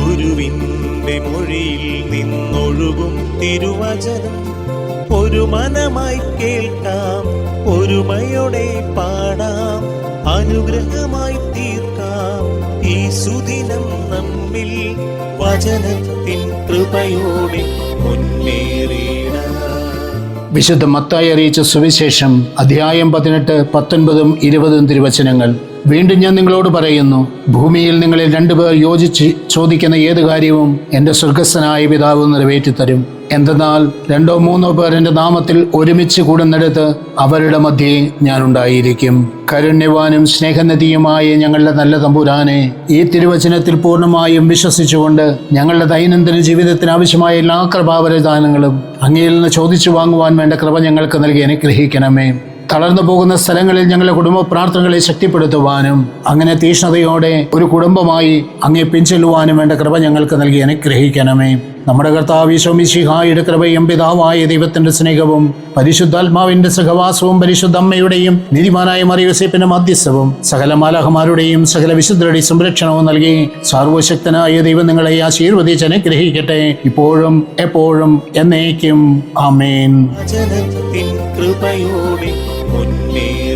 ഗുരുവിൻ്റെ മൊഴിയിൽ നിന്നൊഴുകും തിരുവചനം ഒരു മനമായി കേൾക്കാം, ഒരുമയോടെ പാടാം, അനുഗ്രഹമായി തീർക്കാം ഈ സുദിനം നമ്മിൽ വചനത്തിൻ കൃപയോടെ മുന്നേറിയിടാം. വിശുദ്ധ മത്തായി അറിയിച്ച സുവിശേഷം അധ്യായം 18, 19, 20 തിരുവചനങ്ങൾ. വീണ്ടും ഞാൻ നിങ്ങളോട് പറയുന്നു, ഭൂമിയിൽ നിങ്ങളിൽ 2 പേർ യോജിച്ച് ചോദിക്കുന്ന ഏത് കാര്യവും എൻ്റെ സ്വർഗസ്ഥനായ പിതാവ് നിറവേറ്റിത്തരും. എന്തെന്നാൽ 2 or 3 പേർ എൻ്റെ നാമത്തിൽ ഒരുമിച്ച് കൂടുന്നിടത്ത് അവരുടെ മധ്യേ ഞാനുണ്ടായിരിക്കും. കരുണ്യവാനും സ്നേഹനദിയുമായ ഞങ്ങളുടെ നല്ല തമ്പുരാനെ, ഈ തിരുവചനത്തിൽ പൂർണ്ണമായും വിശ്വസിച്ചുകൊണ്ട് ഞങ്ങളുടെ ദൈനംദിന ജീവിതത്തിന് ആവശ്യമായ എല്ലാ കൃപാവരദാനങ്ങളും അങ്ങയിൽ നിന്ന് ചോദിച്ചു വാങ്ങുവാൻ വേണ്ട കൃപ ഞങ്ങൾക്ക് നൽകി അനുഗ്രഹിക്കണമേ. തളർന്നു പോകുന്ന സ്ഥലങ്ങളിൽ ഞങ്ങളുടെ കുടുംബ പ്രാർത്ഥനകളെ ശക്തിപ്പെടുത്തുവാനും അങ്ങനെ തീഷ്ണതയോടെ ഒരു കുടുംബമായി അങ്ങേ പിൻചെല്ലുവാനും വേണ്ട കൃപ ഞങ്ങൾക്ക് നൽകി അനുഗ്രഹിക്കണമേ. നമ്മുടെ കർത്താവ് ഈശോ മിശിഹായുടെ കൃപയും പിതാവായ ദൈവത്തിന്റെ സ്നേഹവും പരിശുദ്ധാത്മാവിന്റെ സഹവാസവും പരിശുദ്ധ അമ്മയുടെയും നീതിമാനായ മറിയൂസേപ്പിന്റെ മധ്യസ്ഥവും സകല മാലാഖമാരുടെയും സകല വിശുദ്ധരുടെയും സംരക്ഷണവും നൽകി സർവശക്തനായ ദൈവം നിങ്ങളെ ആശീർവദിച്ച് അനുഗ്രഹിക്കട്ടെ, ഇപ്പോഴും എപ്പോഴും എന്നേക്കും. ആമേൻ. കൃപയോടെ മുന്നേറി